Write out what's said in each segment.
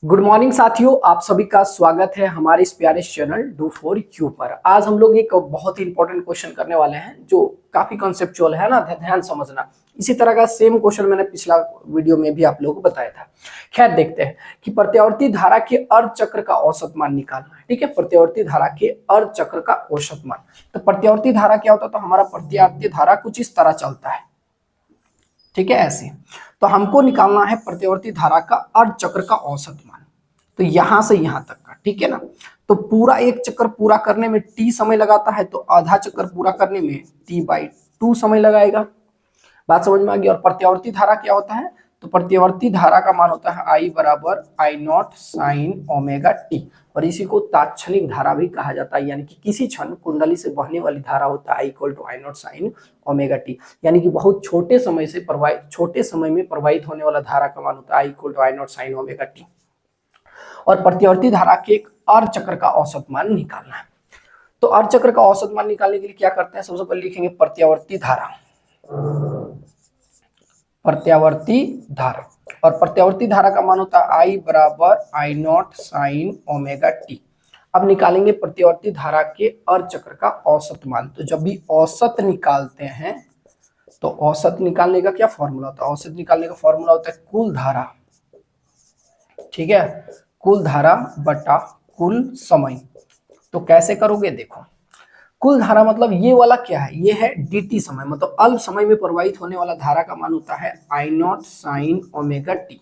Good morning साथियों, आप सभी का स्वागत है हमारे इस प्यारे चैनल डू फॉर क्यू पर। आज हम लोग एक बहुत ही इंपॉर्टेंट क्वेश्चन करने वाले हैं जो काफी कॉन्सेप्चुअल है ना, ध्यान समझना। इसी तरह का सेम क्वेश्चन मैंने पिछला वीडियो में भी आप लोगों को बताया था। खैर देखते हैं कि प्रत्यावर्ती धारा के अर्ध चक्र का औसत मान निकालना है। ठीक है, प्रत्यावर्ती धारा के अर्ध चक्र का औसत मान। तो प्रत्यावर्ती धारा क्या होता है? तो हमारा प्रत्यावर्ती धारा कुछ इस तरह चलता है, ठीक है, ऐसे। तो हमको निकालना है प्रत्यावर्ती धारा का अर्ध चक्र का औसत मान। तो यहां से यहां तक का, ठीक है ना। तो पूरा एक चक्कर पूरा करने में t समय लगाता है, तो आधा चक्कर पूरा करने में t/2 समय लगाएगा। बात समझ में आ गई। और प्रत्यावर्ती धारा क्या होता है? तो प्रत्यावर्ती धारा का मान होता है I बराबर I0 sin ओमेगा t। और इसी को तात्क्षणिक धारा भी कहा जाता है, यानी कि किसी क्षण कुंडली से बहने वाली धारा होता है I = I0 sin omega t। यानी कि बहुत छोटे समय में प्रवाहित होने वाला धारा का मान होता है I = I0 sin omega t। और प्रत्यावर्ती धारा के एक अर्ध चक्र का औसत मान निकालना है। तो अर्ध चक्र का औसत मान निकालने के लिए क्या करते हैं? सबसे पहले लिखेंगे प्रत्यावर्ती धारा, प्रत्यावर्ती धारा। और प्रत्यावर्ती धारा का मान होता है I बराबर I0 sin ओमेगा t। अब निकालेंगे प्रत्यावर्ती धारा के अर्ध चक्र का औसत मान। तो जब भी औसत निकालते हैं तो औसत निकालने का क्या फॉर्मूला होता है? औसत निकालने का फॉर्मूला होता है कुल धारा, ठीक है, कुल धारा बटा कुल समय। तो कैसे करोगे? देखो, कुल धारा मतलब ये वाला क्या है? ये है dt समय, मतलब अल्प समय में प्रवाहित होने वाला धारा का मान होता है I0 sin ओमेगा t।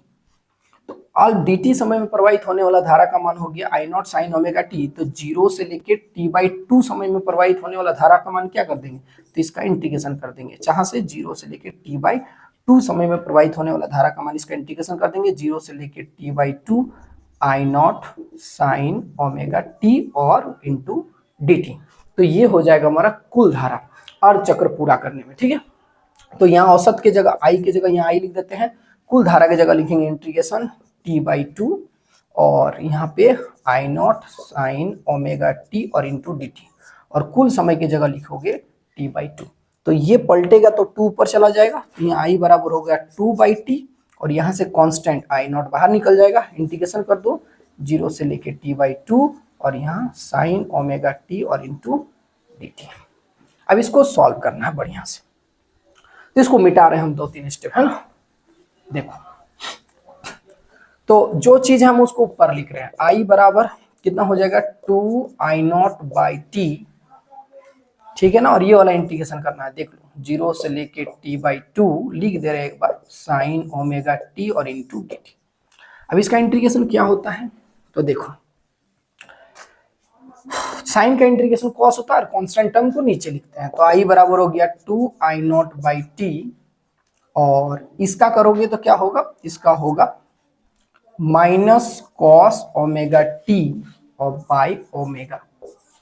तो अल्प dt समय में प्रवाहित होने वाला धारा का मान हो गया I0 sin ओमेगा t। तो 0 से लेके t/2 समय में प्रवाहित होने वाला धारा का मान क्या कर देंगे? तो इसका इंटीग्रेशन कर देंगे। जहां से 0 से लेके t/2 समय में प्रवाहित होने वाला धारा का मान, इसका इंटीग्रेशन कर देंगे 0 से लेके t/2 I0 sin omega t और इंटू dt। तो ये हो जाएगा हमारा कुल धारा अर्ध चक्र पूरा करने में, ठीक है। तो यहाँ औसत के जगह I की जगह यहाँ I लिख देते हैं, कुल धारा की जगह लिखेंगे इंटीग्रेशन t/2 और यहाँ पे I0 sin ओमेगा t और इंटू dt। और कुल समय की जगह लिखोगे t/2। तो ये पलटेगा तो 2 ऊपर चला जाएगा, तो यहाँ I बराबर हो गया 2/t और यहाँ से कांस्टेंट I0 बाहर निकल जाएगा। इंटीग्रेशन कर दो 0 से लेके t/2 और यहाँ sin ओमेगा t और इंटू dt। अब इसको सॉल्व करना है बढ़िया से। तो इसको मिटा रहे हैं हम 2-3 स्टेप, है ना। देखो, तो जो चीज हम उसको ऊपर लिख रहे हैं, I बराबर कितना हो जाएगा 2I0/t, ठीक है ना। और ये वाला इंटीग्रेशन करना है, देख लो 0 से लेके t/2 लिख दे रहे हैं एक बार sin ओमेगा t और इंटू dt। अब इसका इंटीग्रेशन क्या होता है? तो देखो, साइन का इंटीग्रेशन कॉस होता है, कांस्टेंट टर्म को नीचे लिखते हैं। तो I बराबर हो गया 2I0/t और इसका करोगे तो क्या होगा? इसका होगा माइनस कॉस ओमेगा t और बाई ओमेगा,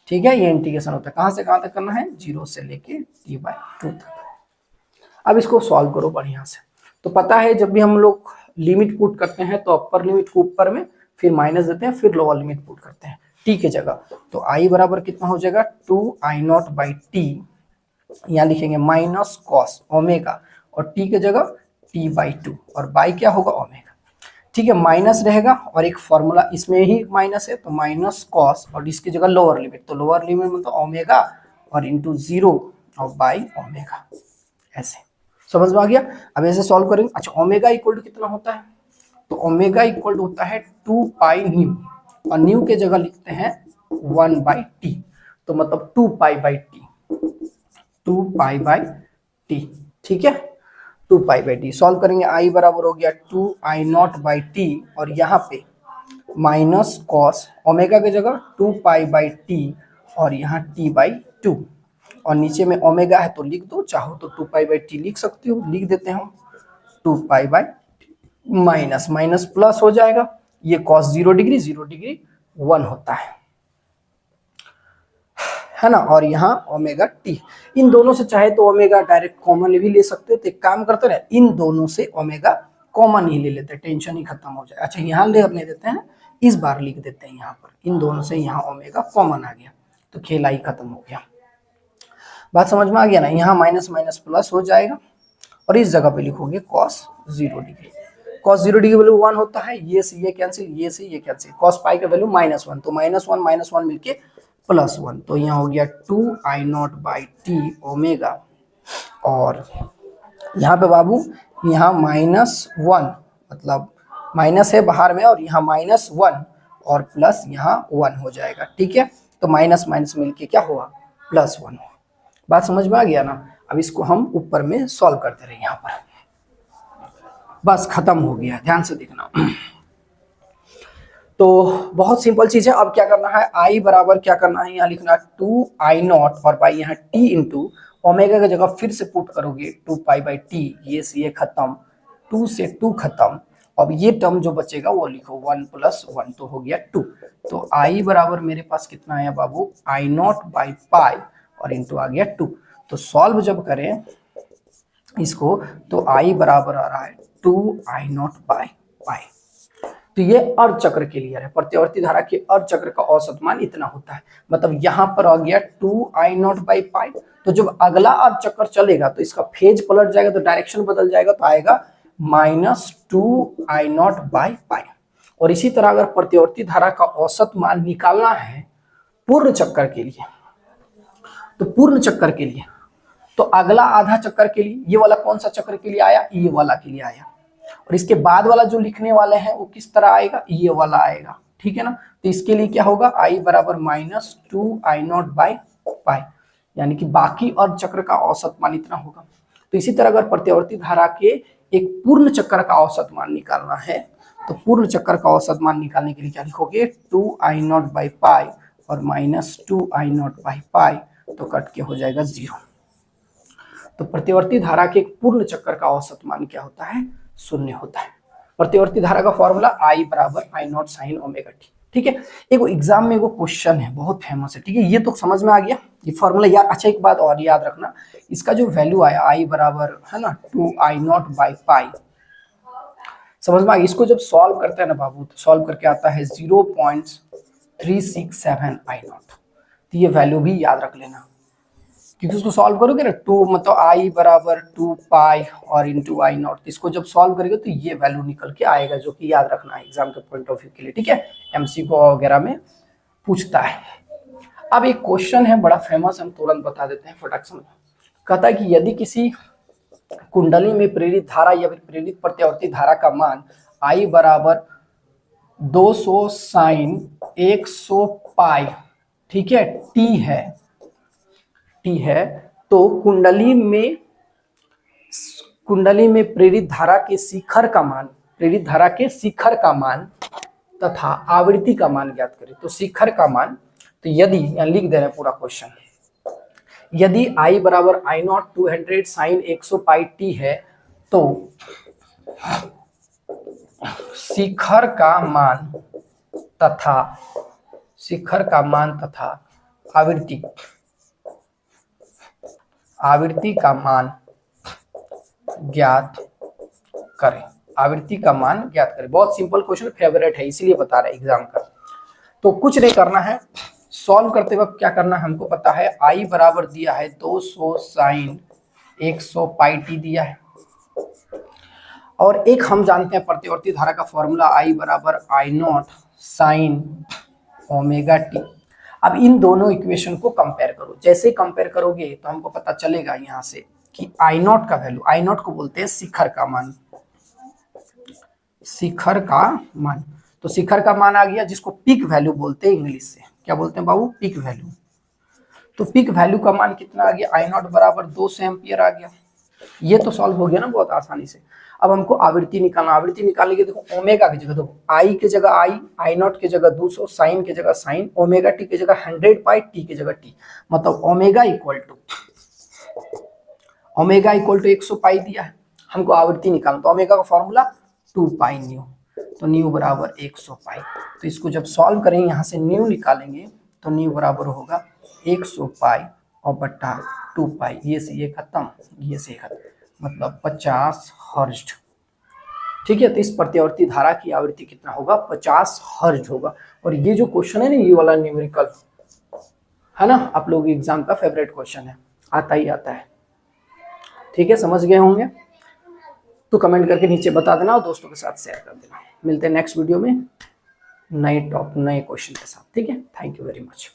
ठीक है। ये इंटीग्रेशन होता है, कहां से कहां तक करना है? 0 से लेके t/2 तक। अब इसको सॉल्व करो बढ़िया से। तो पता है जब भी हम लोग लिमिट पुट करते हैं तो अपर लिमिट को ऊपर में, फिर माइनस देते हैं, फिर लोअर लिमिट पुट करते हैं t के जगह। तो I बराबर कितना हो जाएगा 2I0/t, यहाँ लिखेंगे माइनस कॉस ओमेगा और t के जगह t/2 और बाई क्या होगा? ओमेगा, ठीक है। माइनस रहेगा और एक फॉर्मूला इसमें ही माइनस है, तो माइनस कॉस और इसकी जगह लोअर लिमिट, तो लोअर लिमिट मतलब ओमेगा और इंटू 0 और बाई ओमेगा। ऐसे समझ में आ गया। अब ऐसे सॉल्व करेंगे। अच्छा, ओमेगा इक्वल टू कितना होता है? तो ओमेगा इक्वल टू होता है 2π न्यू और न्यू के जगह लिखते हैं 1/t, तो मतलब 2π/t, 2π/t, ठीक है, 2π/t। सॉल्व करेंगे, I बराबर हो गया 2I0/t और यहाँ पे माइनस कॉस ओमेगा की जगह 2π/t और यहाँ t/2 और नीचे में ओमेगा है तो लिख दो, चाहो तो 2π/t लिख सकते हो, लिख देते हैं हम 2π/, माइनस माइनस प्लस हो जाएगा। ये कॉस 0 डिग्री 0 डिग्री 1 होता है ना। और यहाँ ओमेगा टी, इन दोनों से चाहे तो ओमेगा डायरेक्ट कॉमन भी ले सकते हो। तो एक काम करते हैं, इन दोनों से ओमेगा कॉमन ही ले लेते हैं, टेंशन ही खत्म हो जाए। अच्छा, यहाँ ले देते हैं, इस बार लिख देते हैं यहाँ पर, इन दोनों से यहाँ ओमेगा कॉमन आ गया तो खेला ही खत्म हो गया। बात समझ में आ गया ना। यहाँ माइनस माइनस प्लस हो जाएगा और इस जगह पे लिखोगे cos 0 degree. cos 0 degree value 1 होता है, ये से ये कैंसिल, ये से ये कैंसिल, cos पाई का वैल्यू -1, तो -1 मिलके +1, तो यहाँ हो गया 2I0/t ओमेगा। और यहाँ पे बाबू यहाँ -1 मतलब माइनस है बाहर में, और यहाँ -1 और प्लस यहाँ 1 हो जाएगा, ठीक है। तो माइनस माइनस मिलके क्या हुआ, +1 हुआ। बात समझ में आ गया ना। अब इसको हम ऊपर में सॉल्व करते रहे, यहाँ पर बस खत्म हो गया, ध्यान से देखना। तो बहुत सिंपल चीज है। अब क्या करना है, आई बराबर क्या करना है, यहाँ लिखना 2I0 और बाई यहाँ t इंटू ओमेगा की जगह फिर से पुट करोगे 2π/t, ये से ये खत्म, 2 से 2 खत्म। अब ये टर्म जो बचेगा वो लिखो 1 + 1, तो हो गया 2। तो आई बराबर मेरे पास कितना आया बाबू, I0/π और इंटू आ गया 2। तो सॉल्व जब करें इसको तो आई बराबर आ रहा है 2I0/π। तो ये अर्ध चक्र के लिए है, प्रत्यावर्ती धारा के अर्ध चक्र का औसत मान इतना होता है। मतलब यहाँ पर आ गया 2I0/π। तो जब अगला अर्ध चक्र चलेगा तो इसका फेज पलट जाएगा, तो डायरेक्शन बदल जाएगा, तो आएगा -2I0/π। और इसी तरह अगर प्रत्यावर्ती धारा का औसत मान निकालना है पूर्ण चक्कर के लिए, तो पूर्ण चक्कर के लिए तो अगला आधा चक्कर के लिए, ये वाला कौन सा चक्र के लिए आया, ये वाला के लिए आया, और इसके बाद वाला जो लिखने वाले हैं वो किस तरह आएगा, ये वाला आएगा, ठीक है ना। तो इसके लिए क्या होगा, आई बराबर -2I0/π, यानी कि बाकी और चक्र का औसत मान इतना होगा। तो इसी तरह अगर प्रत्यावर्ती धारा के एक पूर्ण चक्र का औसत मान निकालना है, तो पूर्ण चक्र का औसत मान निकालने के लिए क्या लिखोगे, 2I0/π और -2I0/π, तो कट के हो जाएगा 0। तो प्रत्यावर्ती धारा के एक पूर्ण चक्कर का औसत मान क्या होता है, 0 होता है। प्रत्यावर्ती धारा का फॉर्मूला I बराबर I0 sin ओमेगा t, ठीक है। एक एग्जाम में वो क्वेश्चन है बहुत फेमस है, ठीक है, ये तो समझ में आ गया ये फॉर्मूला यार। अच्छा एक बात और याद रखना, इसका जो वैल्यू आया I बराबर है ना 2I0/π, समझ में आ गया। इसको जब सॉल्व करते हैं ना बाबू, तो सॉल्व करके आता है 0.367I0। तो ये वैल्यू भी याद रख लेना, क्योंकि उसको सॉल्व करोगे ना, 2 मतलब I बराबर 2π और इंटू I0, इसको जब सॉल्व करेंगे तो ये वैल्यू निकल के आएगा, जो कि याद रखना है एग्जाम के पॉइंट ऑफ व्यू के लिए, ठीक है। MCQ वगैरह में पूछता है। अब एक क्वेश्चन है बड़ा फेमस, हम तुरंत बता देते हैं फटाक से। कहता है कि यदि किसी कुंडली में प्रेरित धारा या फिर प्रेरित प्रत्यावर्ती धारा का मान I बराबर 200 sin 100π, ठीक है, t है, तो कुंडली में प्रेरित धारा के शिखर का मान, प्रेरित धारा के शिखर का मान तथा आवृत्ति का मान ज्ञात करें। तो शिखर का मान, तो यदि यहाँ लिख दे रहे हैं पूरा क्वेश्चन, यदि I बराबर I0 200 sin 100πt है, तो शिखर का मान तथा आवृत्ति का मान ज्ञात करें। आवृत्ति का मान ज्ञात करें। बहुत सिंपल क्वेश्चन, फेवरेट है इसलिए बता रहे एग्जाम का। तो कुछ नहीं करना है, सॉल्व करते वक्त क्या करना है हमको पता है। I बराबर दिया है 200 sin 100πt दिया है, और एक हम जानते हैं प्रत्यावर्ती धारा का फॉर्मूला I बराबर I0 sin ओमेगा t। अब इन दोनों इक्वेशन को कंपेयर करो। जैसे कंपेयर करोगे तो हमको पता चलेगा यहाँ से कि I0 का वैल्यू, I0 को बोलते हैं शिखर का मान, शिखर का मान। तो शिखर का मान आ गया, जिसको पीक वैल्यू बोलते हैं इंग्लिश से, क्या बोलते हैं बाबू, पीक वैल्यू। तो पीक वैल्यू का मान कितना आ गया, I0 बराबर 200 एम्पियर आ गया। ये तो सॉल्व हो गया ना बहुत आसानी से। अब हमको आवृत्ति निकालना, आवृत्ति निकालने के देखो ओमेगा की जगह, देखो I की जगह I, I0 की जगह 200, साइन की जगह साइन, ओमेगा टी की जगह 100π, टी की जगह टी, मतलब ओमेगा इक्वल टू 100π दिया है, हमको आवृत्ति निकालना। तो ओमेगा का फॉर्मूला 2π न्यू, तो न्यू बराबर 100π। तो इसको जब सॉल्व करेंगे यहाँ से न्यू निकालेंगे, तो न्यू बराबर होगा 100π और बट्टा 2π, ये से ये खत्म, ये से खत्म, मतलब 50 हर्ट्ज, ठीक है। तो इस प्रत्यावर्ती धारा की आवृत्ति कितना होगा, 50 हर्ट्ज होगा। और ये जो क्वेश्चन है ना, ये वाला न्यूमेरिकल है ना, आप लोग एग्जाम का फेवरेट क्वेश्चन है, आता ही आता है, ठीक है, समझ गए होंगे। तो कमेंट करके नीचे बता देना और दोस्तों के साथ शेयर कर देना। मिलते हैं नेक्स्ट वीडियो में नए क्वेश्चन के साथ। ठीक है, थैंक यू वेरी मच।